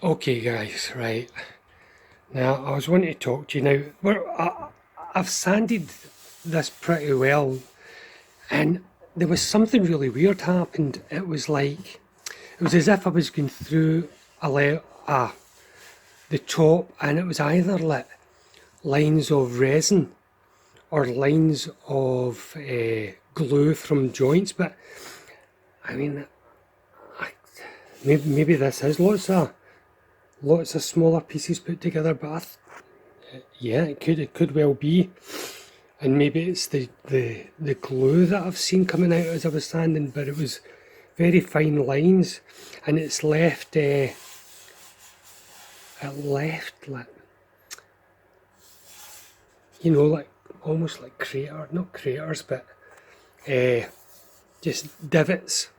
Okay guys, right. Now I was wanting to talk to you now. I've sanded this pretty well, and there was something really weird happened. It was as if I was going through the top, and it was either like lines of resin or lines of glue from joints. But I mean, I, maybe this is lots of smaller pieces put together, but yeah, it could well be. And maybe it's the glue that I've seen coming out as I was standing, but it was very fine lines, and it left like, like almost like not craters, but uh, just divots,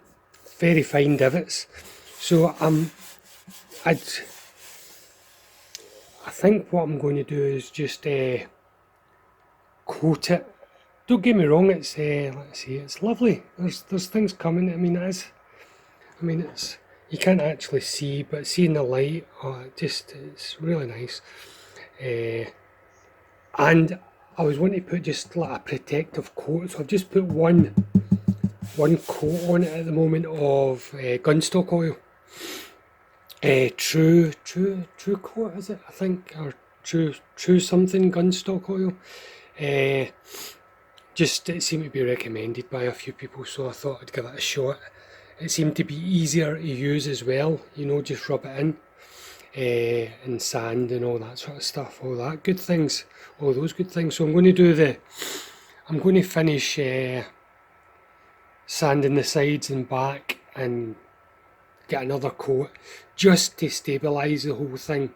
very fine divots. So I'd, I think what I'm going to do is just coat it. Don't get me wrong, it's let's see, it's lovely. There's things coming. It's you can't actually see, but seeing the light, it's really nice. And I was wanting to put just like a protective coat, so I've just put one coat on it at the moment of gunstock oil. True coat is it? I think, or true something gunstock oil. Just it seemed to be recommended by a few people, so I thought I'd give it a shot. It seemed to be easier to use as well, just rub it in and sand and all that sort of stuff, all those good things. So I'm going to finish sanding the sides and back and get another coat just to stabilise the whole thing.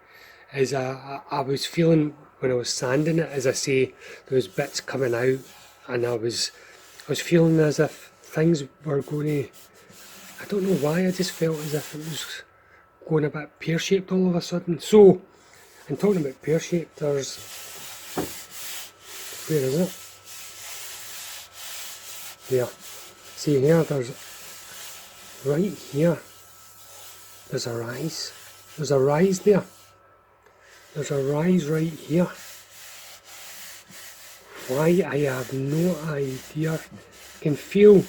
As I was feeling when I was sanding it, as I say, there was bits coming out, and I was feeling as if things were going to. I don't know why. I just felt as if it was going a bit pear-shaped all of a sudden. So, and talking about pear-shaped, where is it? There. See here, right here, there's a rise. There's a rise there. There's a rise right here. Why, I have no idea. I can feel,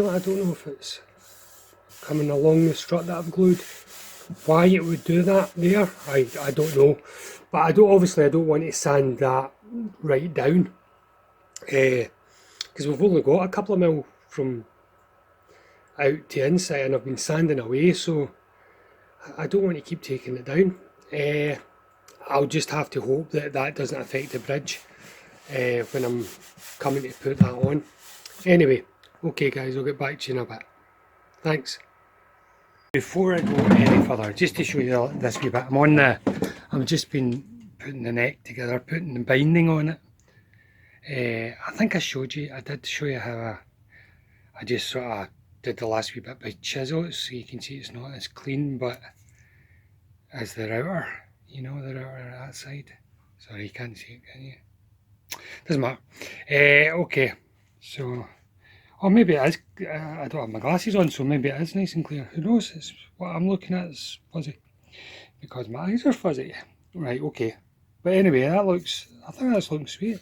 I don't know if it's coming along the strut that I've glued. Why it would do that there, I don't know. But I don't want to sand that right down. Because we've only got a couple of mil from out to inside, and I've been sanding away, so I don't want to keep taking it down. I'll just have to hope that that doesn't affect the bridge when I'm coming to put that on. Anyway, okay guys, I'll get back to you in a bit. Thanks. Before I go any further, just to show you this wee bit, I've just been putting the neck together, putting the binding on it. I think I did show you how I just sort of did the last wee bit by chisel, so you can see it's not as clean, but as the router, the router on that side. Sorry, you can't see it, can you? Doesn't matter. Okay, so, or maybe it is, I don't have my glasses on, so maybe it is nice and clear. Who knows? It's what I'm looking at is fuzzy, because my eyes are fuzzy. Right, okay. But anyway, I think that's looking sweet.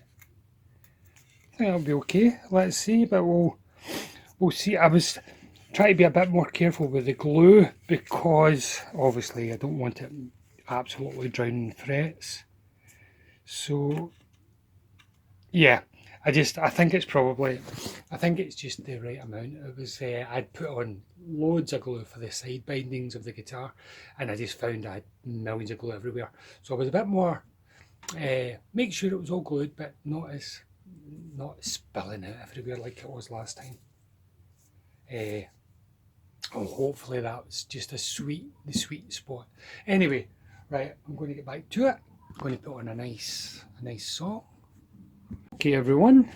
I think that'll be okay. Let's see, but we'll see. I was trying to be a bit more careful with the glue, because obviously I don't want it absolutely drowning threads. So yeah, I think it's just the right amount. It was I'd put on loads of glue for the side bindings of the guitar, and I just found I had millions of glue everywhere. So I was a bit more make sure it was all glued, but not spilling it everywhere like it was last time. Hopefully that was just the sweet spot. Anyway, right, I'm going to get back to it. I'm going to put on a nice song. Okay everyone,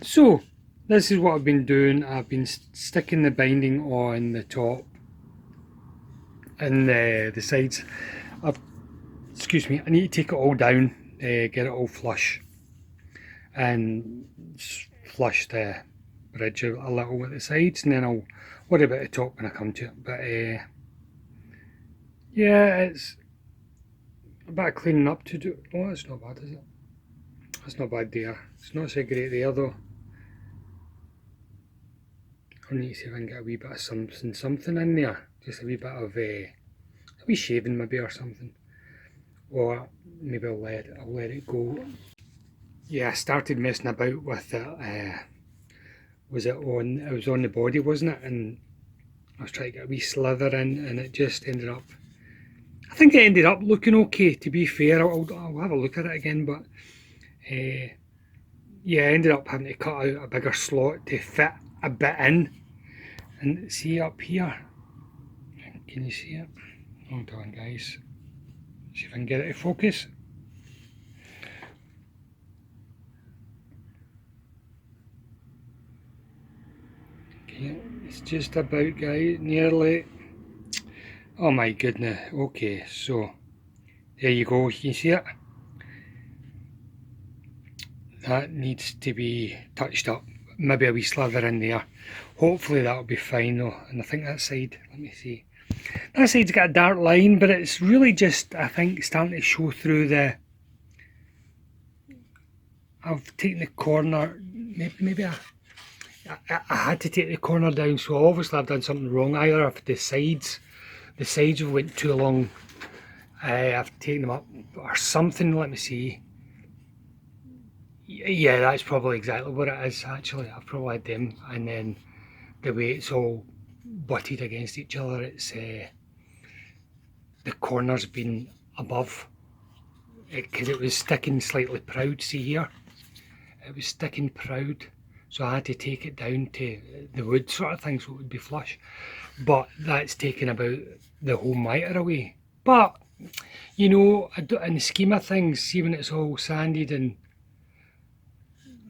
so this is what I've been doing. I've been sticking the binding on the top and the sides. Excuse me, I need to take it all down, get it all flush, and flush the bridge out a little at the sides, and then I'll worry about the top when I come to it. But Yeah, it's a bit of cleaning up to do. Oh, that's not bad, is it? That's not bad there. It's not so great there though. I need to see if I can get a wee bit of something in there. Just a wee bit of a wee shaving maybe or something. Or maybe I'll let it go. Yeah, I started messing about with it. Was it on? It was on the body, wasn't it? And I was trying to get a wee slither in, and it just ended up. I think it ended up looking okay. To be fair, I'll have a look at it again, but yeah, I ended up having to cut out a bigger slot to fit a bit in. And see up here, can you see it? Hold on, guys. See if I can get it to focus. Okay, it's just about, guys, nearly. Oh my goodness. Okay, so there you go. You can see it. That needs to be touched up. Maybe a wee slather in there. Hopefully that'll be fine though. And I think that side, let me see. That side's got a dark line, but it's really just, I think, starting to show through the. I've taken the corner, maybe I had to take the corner down, so obviously I've done something wrong. Either if the sides have went too long, I've taken them up or something. Let me see. Yeah, that's probably exactly what it is actually. I've probably had them, and then the way it's all butted against each other, it's the corner's been above because it was sticking slightly proud. See here, it was sticking proud, so I had to take it down to the wood sort of thing so it would be flush. But that's taken about the whole mitre away. But you know, in the scheme of things, see when it's all sanded, and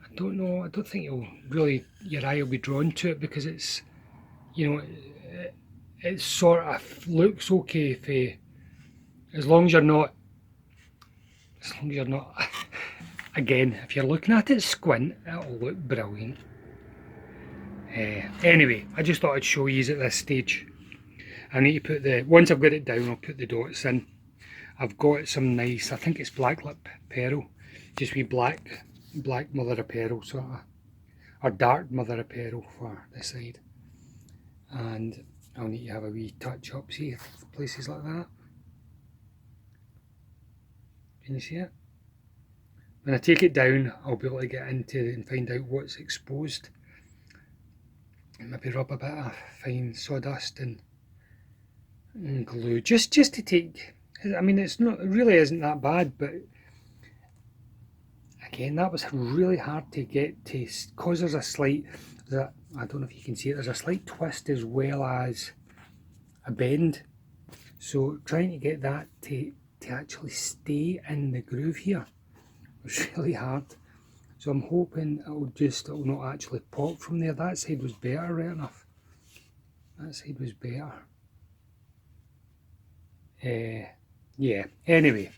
I don't know, I don't think you'll really, your eye will be drawn to it because it's, you know, it sort of looks okay if as long as you're not, again, if you're looking at it squint, it'll look brilliant. Anyway, I just thought I'd show you at this stage. I need to put once I've got it down, I'll put the dots in. I've got some nice, I think it's black lip pearl, just wee black mother of pearl sort of, or dark mother of pearl for this side. And I'll need to have a wee touch up, see places like that. Can you see it? When I take it down, I'll be able to get into and find out what's exposed. And maybe rub a bit of fine sawdust and glue, just to take. I mean, it really isn't that bad, but again, that was really hard to get to, because there's a slight, I don't know if you can see it, there's a slight twist as well as a bend. So trying to get that to actually stay in the groove here was really hard. So I'm hoping it'll not actually pop from there. That side was better, right enough. That side was better. Yeah, anyway,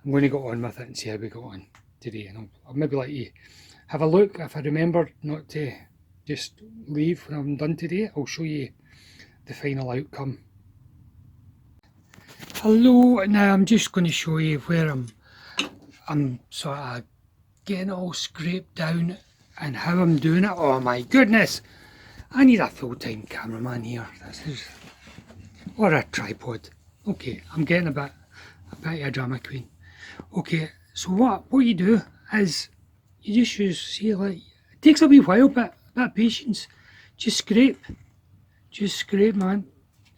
I'm going to go on with it and see how we go on today, and I'll maybe let you have a look. If I remember not to just leave when I'm done today, I'll show you the final outcome. Hello, now I'm just going to show you where I'm sort of getting it all scraped down and how I'm doing it. Oh my goodness, I need a full-time cameraman here. Or a tripod. Okay, I'm getting a bit of a drama queen. Okay, so what you do is you just use, see, like, it takes a wee while, but a bit of patience. Just scrape, man,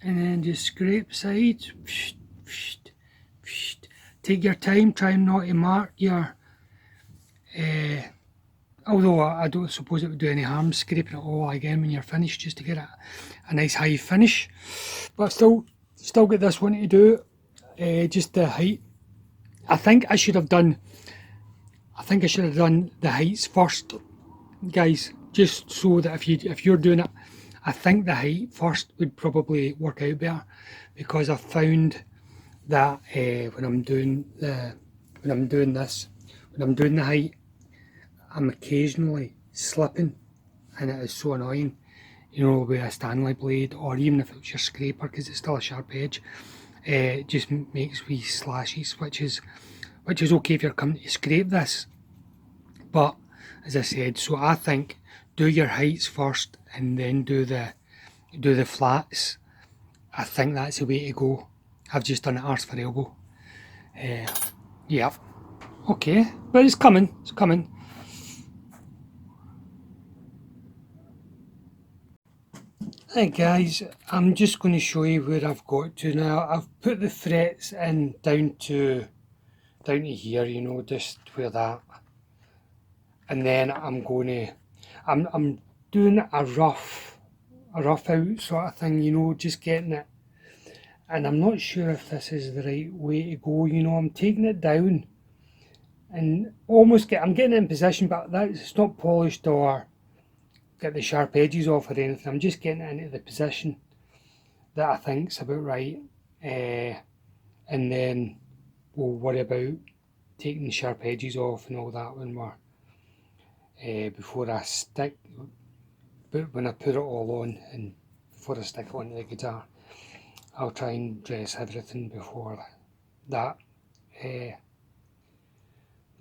and then just scrape sides. Take your time, try not to mark your, although I don't suppose it would do any harm scraping it all again when you're finished, just to get a nice high finish. But still got this one to do, just the height. I think I should have done the heights first, guys, just so that if you're doing it, I think the height first would probably work out better, because I've found that when I'm doing the height, I'm occasionally slipping, and it is so annoying, you know, with a Stanley blade, or even if it's your scraper, because it's still a sharp edge. It just makes wee slashes, which is okay if you're coming to scrape this. But as I said, so I think do your heights first and then do the flats. I think that's the way to go. I've just done it arse for elbow. Yeah. Okay, but it's coming. It's coming. Hi guys, I'm just going to show you where I've got to now. I've put the frets in down to here, you know, just where that, and then I'm doing a rough out sort of thing, you know, just getting it. And I'm not sure if this is the right way to go, you know. I'm taking it down and I'm getting it in position, but it's not polished or get the sharp edges off or anything. I'm just getting it into the position that I think's about right, and then we'll worry about taking the sharp edges off and all that when we're before I stick, but when I put it all on and before I stick it onto the guitar. I'll try and dress everything before that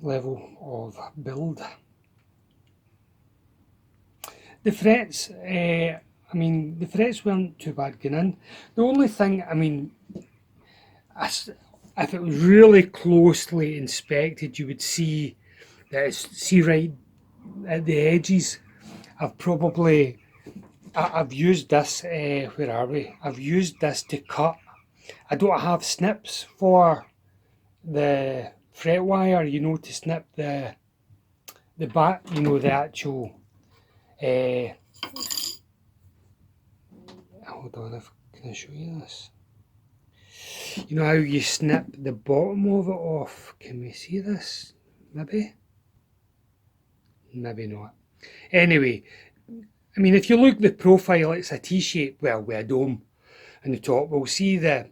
level of build. The frets, I mean, the frets weren't too bad going in. The only thing, I mean, if it was really closely inspected, you would see that see right at the edges. I've used this, where are we? I've used this to cut. I don't have snips for the fret wire, you know, to snip the back, you know, the actual, hold on, can I show you this? You know how you snip the bottom of it off? Can we see this? Maybe? Maybe not. Anyway, I mean, if you look at the profile, it's a T-shape, well, with a dome on the top. We'll see the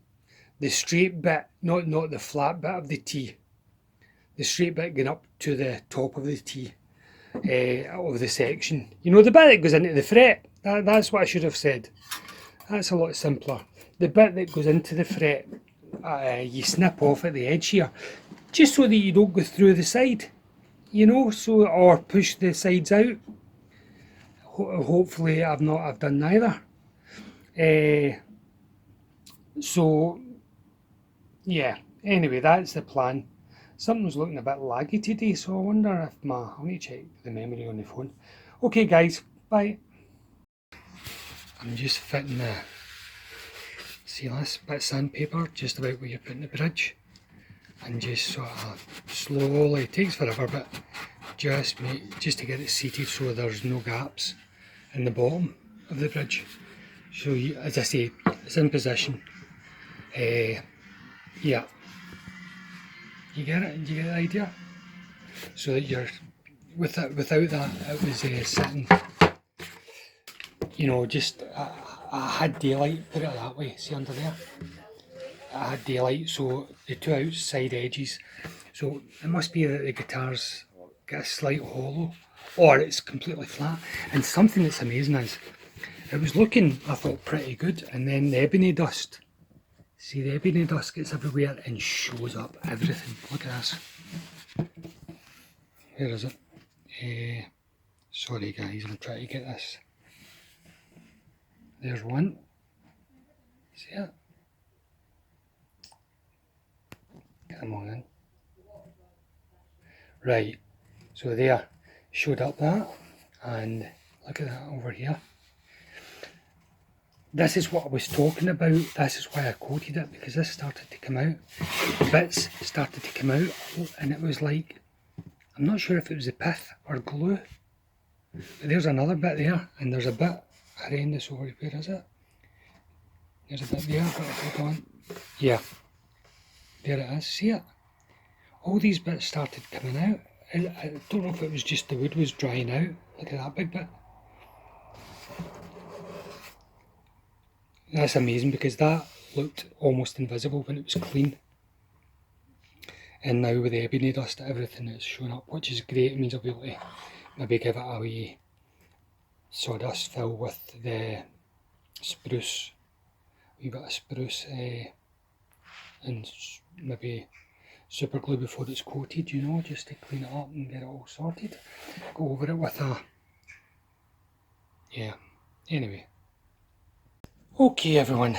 straight bit, not the flat bit of the T. The straight bit going up to the top of the T of the section. You know, the bit that goes into the fret. That's what I should have said. That's a lot simpler. The bit that goes into the fret, you snip off at the edge here, just so that you don't go through the side, you know, so, or push the sides out. Hopefully I've done neither. So yeah, anyway, that's the plan. Something's looking a bit laggy today, so I wonder if I need to check the memory on the phone. Okay guys, bye. I'm just fitting the, see this bit of sandpaper just about where you're putting the bridge, and just sort of slowly, it takes forever, but just to get it seated so there's no gaps in the bottom of the bridge. So as I say, it's in position. Yeah, you get it? Do you get the idea? So that you're, without that, it was sitting, you know, just, I had daylight, put it that way, see under there? I had daylight, so the two outside edges, so it must be that the guitar's got a slight hollow, or it's completely flat. And something that's amazing is, it was looking, I thought, pretty good, and then the ebony dust, see the ebony dust gets everywhere and shows up everything. Look at this. Where is it? Sorry guys, I'm trying to get this. There's one. See it? Come on in. Right, so there, showed up that, and look at that over here. This is what I was talking about. This is why I quoted it, because this started to come out. Bits started to come out, and it was like, I'm not sure if it was the pith or glue. But there's another bit there, and there's a bit horrendous over, where is it? There's a bit there, but hold on. Yeah, there it is, see it? All these bits started coming out. I don't know if it was just the wood was drying out. Look at that big bit. That's amazing, because that looked almost invisible when it was clean. And now with the ebony dust, everything is showing up, which is great. It means I'll be able to maybe give it a wee sawdust fill with the spruce, a wee bit of spruce and maybe super glue before it's coated, you know, just to clean it up and get it all sorted. Go over it with a, yeah, anyway. Okay everyone,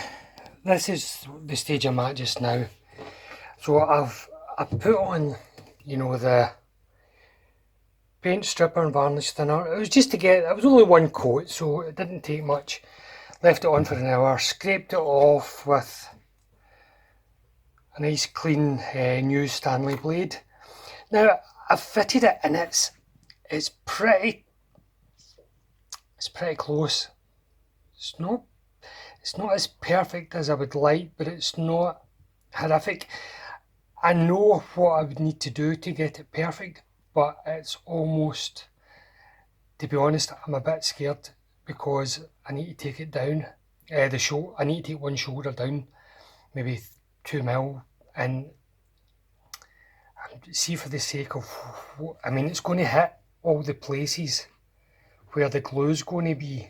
this is the stage I'm at just now. So I put on, you know, the paint stripper and varnish thinner. It was just to get, it was only one coat, so it didn't take much. Left it on for an hour, scraped it off with a nice clean new Stanley blade. Now I've fitted it and it's pretty close. It's not as perfect as I would like, but it's not horrific. I know what I would need to do to get it perfect, but it's almost, to be honest, I'm a bit scared because I need to take it down. I need to take one shoulder down, maybe 2 mil, and see, for the sake of, I mean, it's going to hit all the places where the glue's going to be.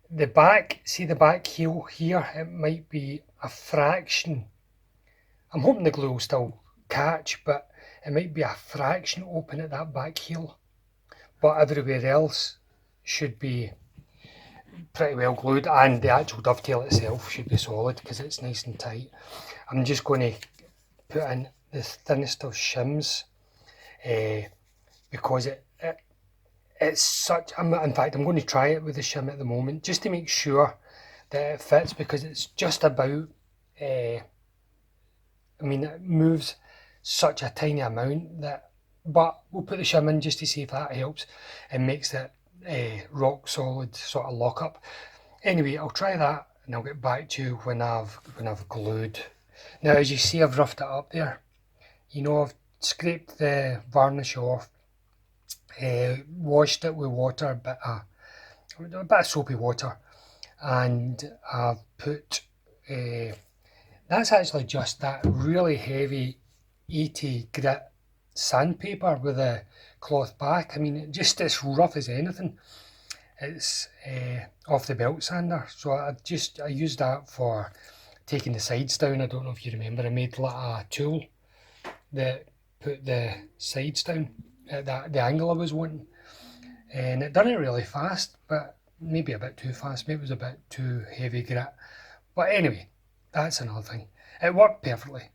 The back, see the back heel here, it might be a fraction. I'm hoping the glue will still catch, but it might be a fraction open at that back heel. But everywhere else should be pretty well glued, and the actual dovetail itself should be solid because it's nice and tight. I'm just going to put in the thinnest of shims because it's such, in fact I'm going to try it with the shim at the moment just to make sure that it fits, because it's just about, I mean, it moves such a tiny amount that, but we'll put the shim in just to see if that helps and makes it rock solid sort of lock up. Anyway, I'll try that and I'll get back to you when I've glued. Now as you see, I've roughed it up there. You know, I've scraped the varnish off, washed it with water, a bit of soapy water, and I've put, that's actually just that really heavy 80 grit sandpaper with a cloth back. I mean, just as rough as anything. It's off the belt sander, so I used that for taking the sides down. I don't know if you remember, I made like a tool that put the sides down at the angle I was wanting, and it done it really fast, but maybe a bit too fast, maybe it was a bit too heavy grit. But anyway, that's another thing. It worked perfectly.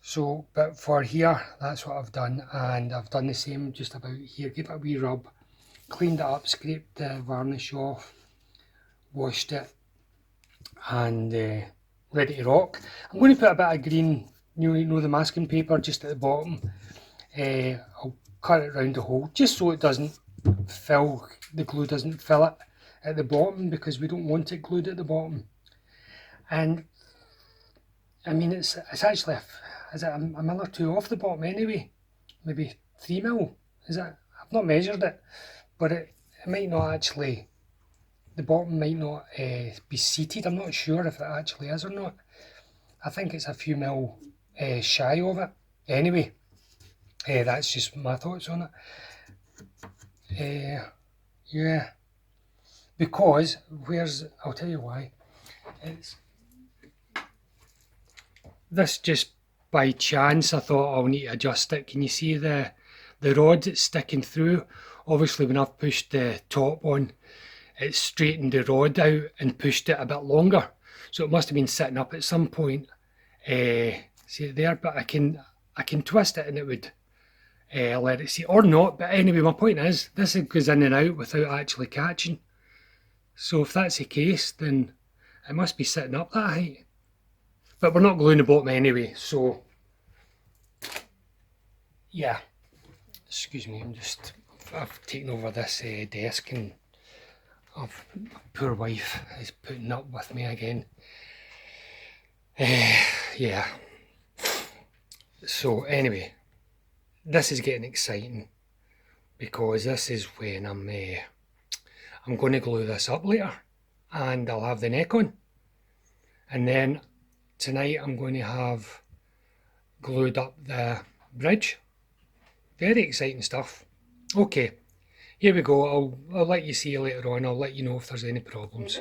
So, but for here, that's what I've done, and I've done the same just about here. Give it a wee rub, cleaned it up, scraped the varnish off, washed it, and ready to rock. I'm going to put a bit of green, you know, the masking paper just at the bottom. I'll cut it round the hole just so it doesn't fill, the glue doesn't fill it at the bottom, because we don't want it glued at the bottom. And I mean, it's actually is it a mil or two off the bottom anyway, maybe 3 mil, is it? I've not measured it, but it might not actually, the bottom might not be seated. I'm not sure if it actually is or not. I think it's a few mil shy of it. Anyway, that's just my thoughts on it. Yeah, because I'll tell you why. It's this, just by chance I thought I'll need to adjust it. Can you see the rod that's sticking through? Obviously when I've pushed the top on, it's straightened the rod out and pushed it a bit longer, so it must have been sitting up at some point. See it there, but I can twist it and it would let it see, or not. But anyway, my point is, this goes in and out without actually catching. So if that's the case, then it must be sitting up that height. But we're not gluing the bottom anyway, so yeah. Excuse me, I've taken over this desk, and my poor wife is putting up with me again. Yeah. So anyway, this is getting exciting, because this is when I'm going to glue this up later, and I'll have the neck on, and then tonight I'm going to have glued up the bridge. Very exciting stuff. Okay, here we go. I'll let you see later on. I'll let you know if there's any problems.